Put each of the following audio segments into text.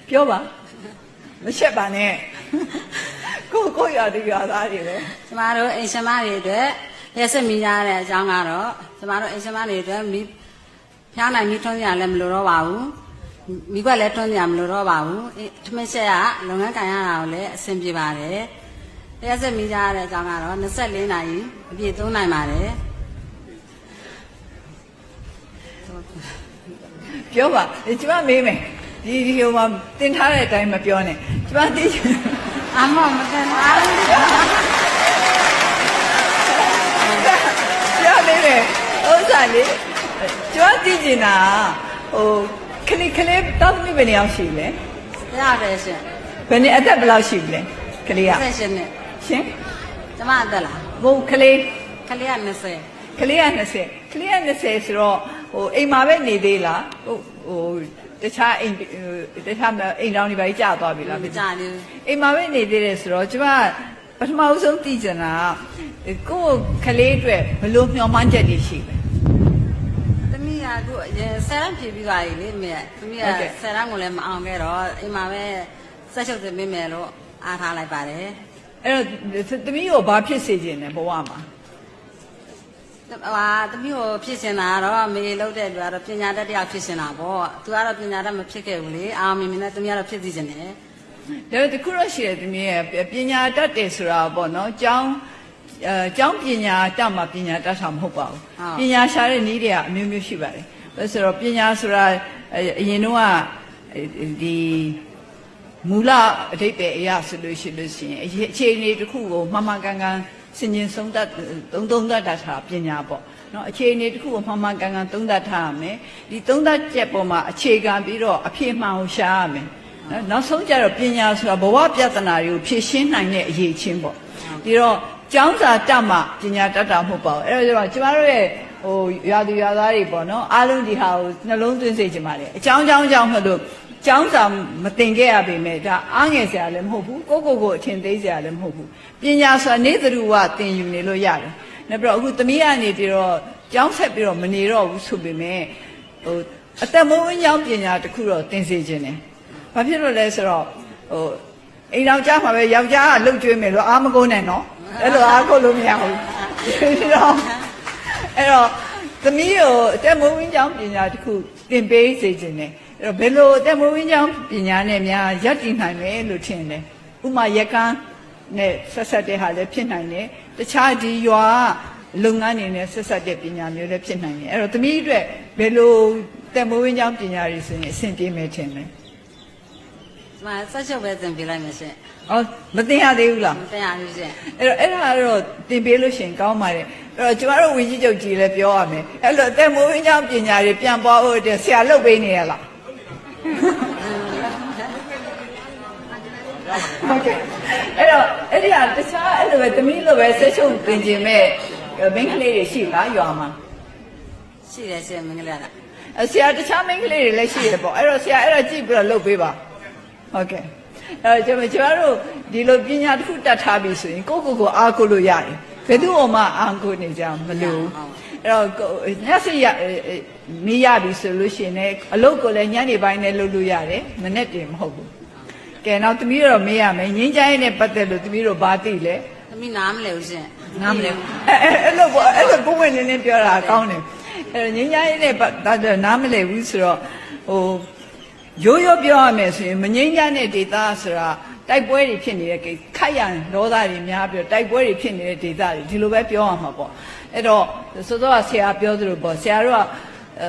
ပြောပါမရှက်ပါနဲ့ကိုရတူရသားတွေပဲ ကျမတို့အိမ်ရှင်မတွေအတွက်ရက်စက်မိကြတဲ့အကြောင်းကတော့ကျမတို့အိမ်ရှင်မတွေအတွက်ဖျားနိုင်မိထွန်းစရာလည်းမလိုတော့ပါဘူးမိကွက်လည်းထွန်းစရာမလိုတော့ပါဘူးထမင်းရှက်ကလုပ်ငန်းကိုင်ရတာကိုလည်းအဆင်ပြေပါတယ်ရက်စက်မိကြတဲ့အကြောင်းကတော့24နာရီအပြည့်3နိုင်ပါတယ်ပြောပါကျမမေးမယ်ဒီဟိုမှာတင်ထားတဲ့အတိုင်းမပြောနဲ့ကျမသိချင်အမမတင်ပါဘူးပြောနေတယ်ဥစ္စာလေးကျမသိချင်တာဟိုခလေးတောက်မိဘယ်နေအောင်ရှိလဲရတယ်ရှင်ဘယ်နေအသက်ဘယ်လောက်ရှိလဲခလေးကဆက်နဲ့ရှင်ကျမအသက်လားဘုံခလေးက20ကလေးက20ဆိုတော့ဟိုအိမ်မှာပဲနေသေးလားဟိုတခြားအိမ်တောင်တွေပါကြာသွားပြီလားမကြာဘူးအိမ်မှာပဲနေသေးတယ်ဆိုတော့ကျမပထမဆုံးသိချင်တာကိုခလေးအတွက်ဘယ်လိုမျှော်မှန်းချက်တွေရှိလဲသမီးကအခုဆယ်ရန်ဖြေပြီးပါပြီလေမေသမီးကဆယ်ရန်ကိုလည်းမအောင်ခဲ့တော့အိမ်မှာပဲဆက်ချုပ်တင်ပေးမယ်လို့အားထားလိုက်ပါတယ်အဲ့တော့သမီးကိုဘာဖြစ်စေချင်လဲဘဝမှာသမီးကိုဖြစ်ချင်တာကတော့မေလောက်တဲ့လူကတော့ပညာတတ်တရားဖြစ်ချင်တာပေါ့သူကတော့ပညာတတ်မဖြစ်ခဲ့ဘူးလေအာမင်းနဲ့သမီးကတော့ဖြစ်စီချင်တယ်ဒါတခုတော့ရှိတယ်သမီးရဲ့ပညာတတ်တယ်ဆိုတာပေါ့နော်ကျောင်းပညာတတ်မှပညာတတ်တာမဟုတ်ပါဘူးပညာရှာတဲ့နည်းတွေကအမျိုးမျိုးရှိပါတယ်ဒါဆိုတော့ပညာဆိုတာအရင်တော့ဒီမူလအဓိပ္ပာယ်အရာဆိုလို့ရှိရင်အခြေအနေတစ်ခုကိုမှန်မှန်ကန်ကန်စင်ကျင်ဆုံးသက်သုံးသပ်တာပညာပေါ့နော်အခြေအနေတစ်ခုကိုမှန်မှန်ကန်ကန်သုံးသပ်ထားရမယ်ဒီသုံးသပ်ချက်ပေါ်မှာအခြေခံပြီးတော့အဖြစ်မှန်ကိုရှာရမယ်နောက်ဆုံးကျတော့ပညာဆိုတာဘဝပြဿနာတွေကိုဖြေရှင်းနိုင်တဲ့အရေးချင်းပေါ့ဒီတော့ကျောင်းစာတတ်မှပညာတတ်တာမဟုတ်ပါဘူးအဲ့တော့ကျမတို့ရဲ့ဟိုရွာသူရွာသားတွေပေါ့နော်အားလုံးဒီဟာကိုနှလုံးသွင်းစေချင်ပါတယ်အကြောင်းမလို့ကျောင်းစာမသင်ခဲ့ရပေမဲ့ဒါအားငယ်စရာလည်းမဟုတ်ဘူးကိုအထင်သေးစရာလည်းမဟုတ်ဘူးပညာဆိုတာနေသူဝသင်ယူနေလို့ရတယ်နောက်ပြီးတော့အခုသမီးကနေပြီးတော့ကျောင်းဆက်ပြီးတော့မနေတော့ဘူးဆိုပေမဲ့ဟိုအသက်မွေးဝမ်းကြောင်းပညာတစ်ခုတော့သင်စေခြင်းတယ်ဘာဖြစ်လို့လဲဆိုတော့ဟိုအိမ်တော်ကြားမှာပဲယောက်ျားကလှုပ်ကျွေးမယ်လို့အားမကုန်နဲ့နော်အဲ့လိုအားကိုလို့မရဘူးဒီတော့အဲ့တော့သမီးကိုအသက်မွေးဝမ်းကြောင်းပညာတစ်ခုသင်ပေးစေခြင်းတယ်အဲ့တော့ဘယ်လိုအသက်မွေးဝမ်းကြောင်းပညာနဲ့များရပ်တည်နိုင်မယ်လို့ထင်တယ်ဥမာရကန်းနဲ့ဆက်ဆက်တဲ့ဟာလည်းဖြစ်နိုင်တယ်တခြားဒီရွာလုပ်ငန်းတွေနဲ့ဆက်ဆက်တဲ့ပညာမျိုးလည်းဖြစ်နိုင်တယ်အဲ့တော့သမီးအတွက်ဘယ်လိုသက်မွေးဝမ်းကြောင်းပညာတွေဆိုရင်အဆင်ပြေမယ်ထင်တယ်ဆက်ချုပ်ပဲသင်ပေးလိုက်မယ်ရှင်။အော်မသင်ရသေးဘူးလား။မသင်ရဘူးရှင်။အဲ့ဒါတော့သင်ပေးလို့ရှိရင်ကောင်းပါတယ်။အဲ့တော့ကျမတို့ဝင်းကြီးချုပ်ကြီးလည်းပြောရမယ်။အဲ့လိုအသက်မွေးဝမ်းကြောင်းပညာတွေပြန်ပွားဖို့အတွက်ဆရာလုပ်ပေးနေရလား။ဟုတ်ကဲ့။အဲ့တော့အဲ့ဒီဟာတခြားအဲ့လိုပဲသမီးလိုပဲဆက်ချုပ်သင်ခြင်းမဲ့မိန်းကလေးတွေရှိလားရွာမှာ။ရှိတယ်ရှင်မိန်းကလေးက။ဆရာတခြားမိန်းကလေးတွေလည်းရှိတယ်ပေါ့။အဲ့တော့ဆရာအဲ့ဒါကြည့်ပြီးတော့လုပ်ပေးပါ။ဟုတ်ကဲ့အဲကျွန်တော်တို့ဒီလိုပညာတစ်ခုတတ်ထားပြီဆိုရင်ကိုအားကိုလို့ရတယ်ဘယ်သူမှအားကိုနေကြမလို့အဲ့တော့ညစီရမေးရပြီဆိုလို့ရှိရင်လည်းအလုပ်ကိုလည်းညနေပိုင်းနဲ့လုပ်လို့ရတယ်မနေ့တည်းမဟုတ်ဘူးကဲနောက်သမီးတို့မေးရမယ်ငင်းချိုင်းနဲ့ပတ်သက်လို့သမီးတို့ဘာသိလဲသမီးနားမလဲဘူးရှင်နားမလဲဘူးအဲ့လိုကိုဝင်နေပြောတာကောင်းတယ်အဲ့ငင်းချိုင်းနဲ့ပတ်သက်နားမလဲဘူးဆိုတော့ဟိုရိုးပြောရမယ်ဆိုရင်မငြိမ်းချမ်းတဲ့ဒေသဆိုတာတိုက်ပွဲတွေဖြစ်နေတဲ့ခိုက်ရန်ဒေါသတွေများပြီးတိုက်ပွဲတွေဖြစ်နေတဲ့ဒေသတွေဒီလိုပဲပြောရမှာပေါ့အဲ့တော့စောစောကဆရာပြောသလိုပေါ့ဆရာတို့က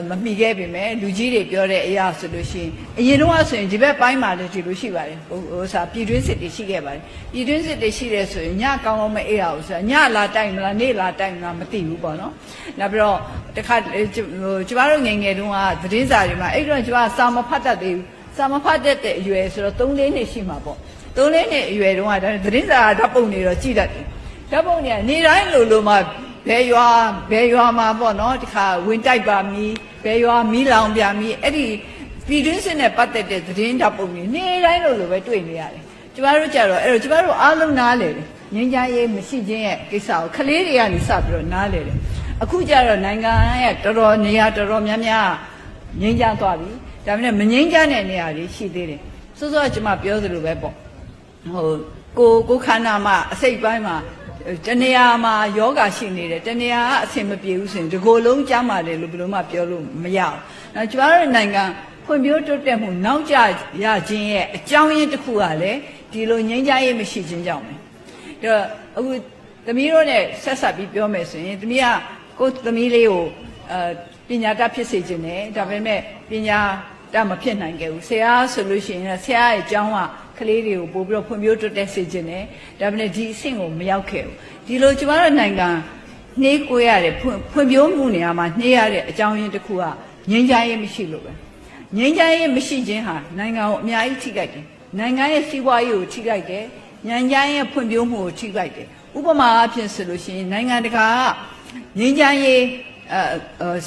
မမိခဲ့ပေမဲ့လူကြီးတွေပြောတဲ့အရာဆိုလို့ရှိရင်အရင်တော့ဆိုရင်ဒီဘက်ပိုင်းမှာလည်းဒီလိုရှိပါတယ်ဟိုစားပြည်တွင်းစစ်တွေရှိခဲ့ပါတယ်ပြည်တွင်းစစ်တွေရှိတယ်ဆိုရင်ညကောင်းမအေးရဘူးဆိုတာညလာတိုက်မလားနေ့လာတိုက်မလားမသိဘူးပေါ့နော်နောက်ပြီးတော့တခါကျမတို့ငယ်ငယ်တုန်းကသတင်းစာတွေမှာအဲ့တော့ကျမစာမဖတ်တတ်သေးဘူးစာမဖတ်တတ်တဲ့အရွယ်ဆိုတော့3-4နှစ်ရှိမှာပေါ့3-4နှစ်အရွယ်တုန်းကသတင်းစာဓာတ်ပုံတွေတော့ကြည့်တတ်တယ်ဓာတ်ပုံတွေကနေတိုင်းလိုမှဘယ်ရွာမှာပေါ့နော်ဒီခါဝင်တိုက်ပါမီဘယ်ရွာမီးလောင်ပြမီအဲ့ဒီပြည်တွင်းစစ်နဲ့ပတ်သက်တဲ့သတင်းဓာတ်ပုံတွေနေတိုင်းလိုပဲတွေ့နေရတယ်ကျမတို့ကြတော့အဲ့တော့ကျမတို့အားလုံးနားလေတယ်ငင်းကြရေးမရှိခြင်းရဲ့ကိစ္စကိုကလေးတွေကနေစပြီးတော့နားလေတယ်အခုကြတော့နိုင်ငံရဲ့တော်တော်နေရာတော်တော်များများငင်းကြသွားပြီ ဒါပေမဲ့မငြိမ်းချမ်းတဲ့နေရာတွေရှိသေးတယ်စောစောကကျွန်မပြောသလိုပဲပေါ့ဟိုကိုခန္ဓာမှာအစိတ်ပိုင်းမှာတနေရာမှာယောဂရှိနေတယ်တနေရာကအဆင်မပြေဘူးဆိုရင်ဒီကိုယ်လုံးကျမ်းပါတယ်လို့ဘယ်လိုမှပြောလို့မရဘူး။နော်ကျွန်တော်တို့နိုင်ငံဖွံ့ဖြိုးတိုးတက်မှုနောက်ကျရခြင်းရဲ့အကြောင်းရင်းတစ်ခုကလည်းဒီလိုငြိမ်းချမ်းရေးမရှိခြင်းကြောင့်ပဲ။ဒါအခုသမီးတို့နဲ့ဆက်ဆက်ပြီးပြောမယ်ဆိုရင်သမီးကကိုယ်သမီးလေးကိုပညာတတ်ဖြစ်စေခြင်းနဲ့ဒါပေမဲ့ပညာတတ်မဖြစ်နိုင်ခဲ့ဘူး။ဆရာဆိုလို့ရှိရင်ဆရာရဲ့အကြောင်းကကလေးတွေကိုပို့ပြီးတော့ဖွံ့ဖြိုးတိုးတက်စေခြင်းနဲ့ဒါပေမဲ့ဒီအဆင့်ကိုမရောက်ခဲ့ဘူးဒီလိုကျမတို့နိုင်ငံနှေးကွေးရတယ်ဖွံ့ဖြိုးမှုနေရာမှာနှေးရတဲ့အကြောင်းရင်းတစ်ခုကငြိမ်းချမ်းရေးမရှိလို့ပဲငြိမ်းချမ်းရေးမရှိခြင်းဟာနိုင်ငံကိုအများကြီးထိခိုက်တယ်နိုင်ငံရဲ့စီးပွားရေးကိုထိခိုက်တယ်ဉာဏ်ဉာဏ်ရဲ့ဖွံ့ဖြိုးမှုကိုထိခိုက်တယ်ဥပမာအဖြစ်ဆိုလို့ရှိရင်နိုင်ငံတကာကငြိမ်းချမ်းရေး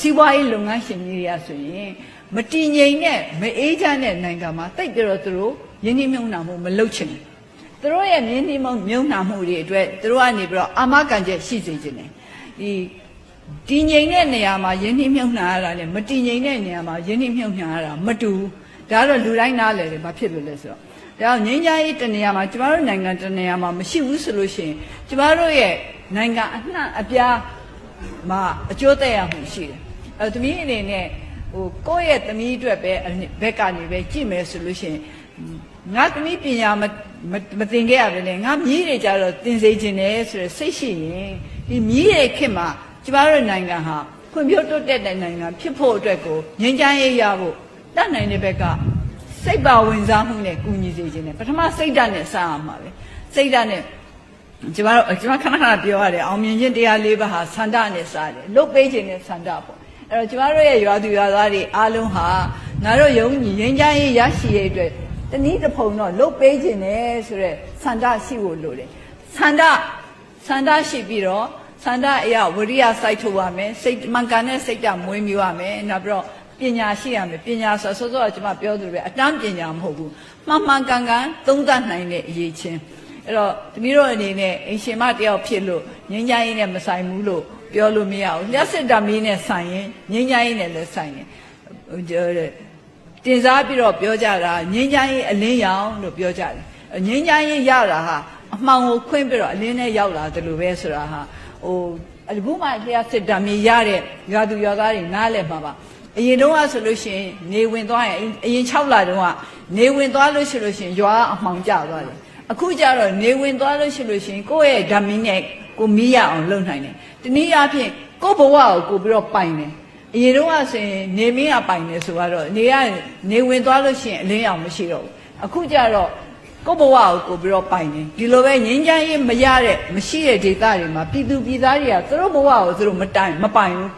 စီးပွားရေးလုပ်ငန်းရှင်ကြီးတွေကဆိုရင်မတည်ငြိမ်တဲ့မအေးချမ်းတဲ့နိုင်ငံမှာတိတ်ပြီးတော့သူတို့ရင်းနှီးမြှုပ်နှံမှုမလုပ်ချင်ဘူးသူတို့ရဲ့ရင်းနှီးမြှုပ်နှံမှုတွေအတွက်သူတို့ကနေပြီးတော့အာမခံချက်ရှိစေခြင်းတယ်ဒီတည်ငြိမ်တဲ့နေရာမှာရင်းနှီးမြှုပ်နှံရတာနဲ့မတည်ငြိမ်တဲ့နေရာမှာရင်းနှီးမြှုပ်နှံရတာမတူဘူးဒါတော့လူတိုင်းနားလည်တယ်ဘာဖြစ်လို့လဲဆိုတော့ဒါငြိမ်းချမ်းရေးတနေရာမှာကျမတို့နိုင်ငံတနေရာမှာမရှိဘူးဆိုလို့ရှိရင်ကျမတို့ရဲ့နိုင်ငံအနှံ့အပြားမှာအကျိုးသက်ရောက်မှုရှိတယ်သမီးအနေနဲ့ဟိုကိုယ့်ရဲ့သမီးအတွက်ပဲဘက်ကနေပဲကြည့်မယ်ဆိုလို့ရှိရင်ငါသမီးပညာမသင်ခဲ့ရပါနဲ့ငါမြည်တွေကြတော့သင်စေခြင်းနဲ့ဆိုရယ်စိတ်ရှိရင်ဒီမြည်ရဲ့ခေတ်မှာကျမတို့နိုင်ငံဟာဖွံ့ဖြိုးတိုးတက်တဲ့နိုင်ငံဖြစ်ဖို့အတွက်ကိုငြိမ်းချမ်းရေးရဖို့တတ်နိုင်တဲ့ဘက်ကစိတ်ပါဝင်စားမှုနဲ့ကူညီစေခြင်းနဲ့ပထမစိတ်ဓာတ်နဲ့စရမှာပဲစိတ်ဓာတ်နဲ့ကျမခဏခဏပြောရတယ်အောင်မြင်ခြင်းတရား၄ပါးဟာဆန္ဒနဲ့စားတယ်လုတ်ပေးခြင်းနဲ့ဆန္ဒပေါ့အဲ့တော့ကျမတို့ရဲ့ရွာသူရွာသားတွေအားလုံးဟာငါတို့ယုံကြည်ငြိမ်းချမ်းရေးရရှိရတဲ့တနည်းတစ်ဖုံတော့လုတ်ပေးခြင်းနဲ့ဆိုရက်ဆန္ဒရှိဖို့လိုတယ်ဆန္ဒရှိပြီးတော့ဆန္ဒအရာဝိရိယစိုက်ထုတ်ရမယ်စိတ်မှန်ကန်တဲ့စိတ်ဓာတ်မွေးမြူရမယ်နောက်ပြီးတော့ပညာရှိရမယ်ပညာဆိုစောစောကကျွန်မပြောသလိုပဲအတန်းပညာမဟုတ်ဘူးမှန်ကန်သုံးသပ်နိုင်တဲ့အရေးချင်းအဲ့တော့သမီးတို့အနေနဲ့အရှင်မတယောက်ဖြစ်လို့ငြိမ်းချမ်းရေးနဲ့မဆိုင်ဘူးလို့ပြောလို့မရဘူးလျှက်စစ်ဓာတ်မီးနဲ့ဆိုင်ရင်ငြိမ်းချမ်းရေးနဲ့လည်းဆိုင်တယ်တင်စားပြီးတော့ပြောကြတာငြိမ်းချမ်းရေးအလင်းရောင်လို့ပြောကြတယ်ငြိမ်းချမ်းရေးရတာဟာအမှောင်ကိုခွင်းပြီးတော့အလင်းနဲ့ရောက်လာတယ်လို့ပဲဆိုတာဟာဟိုအခုမှလျှက်စစ်ဓာတ်မီးရတဲ့ရွာသူရွာသားတွေနားလည်မှာပါအရင်တော့ဆိုလို့ရှိရင်နေဝင်သွားရင်အရင်6လတုန်းကနေဝင်သွားလို့ရှိလို့ရှိရင်ရွာအမှောင်ကျသွားတယ်အခုကျတော့နေဝင်သွားလို့ရှိလို့ရှိရင်ကိုယ့်ရဲ့ဓာတ်မီးနဲ့ကိုမီးရအောင်လုပ်နိုင်တယ်တနည်းအားဖြင့်ကိုယ့်ဘဝကိုပြီးတော့ပိုင်တယ်အရင်တော့ဆိုရင်နေမင်းကပိုင်တယ်ဆိုတော့နေဝင်သွားလို့ရှိရင်အလင်းရောင်မရှိတော့ဘူးအခုကျတော့ကိုယ့်ဘဝကိုပြီးတော့ပိုင်တယ်ဒီလိုပဲငြိမ်းချမ်းရေးမရတဲ့မရှိတဲ့ဒေသတွေမှာပြည်သူပြည်သားတွေကသူတို့ဘဝကိုသူတို့မပိုင်ဘူး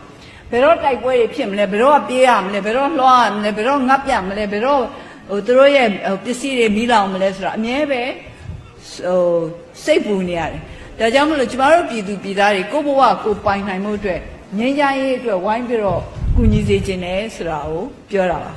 ဘယ်တော့တိုက်ပွဲတွေဖြစ်မလဲဘယ်တော့ပြေးရမလဲဘယ်တော့လွှားရမလဲဘယ်တော့ငတ်ပြမလဲဘယ်တော့ဟိုသူတို့ရဲ့ပစ္စည်းတွေမီးလောင်မလဲဆိုတာအမြဲပဲဟိုစိတ်ပူနေရတယ်ဒါကြောင့်မလို့ကျမတို့ပြည်သူပြည်သားတွေကိုယ့်ဘဝကိုပိုင်နိုင်မှုအတွက်ငြိမ်းချမ်းရေးအတွက်ဝိုင်းပြီးတော့ကူညီစေခြင်းနဲ့ဆိုတာကိုပြောတာပါ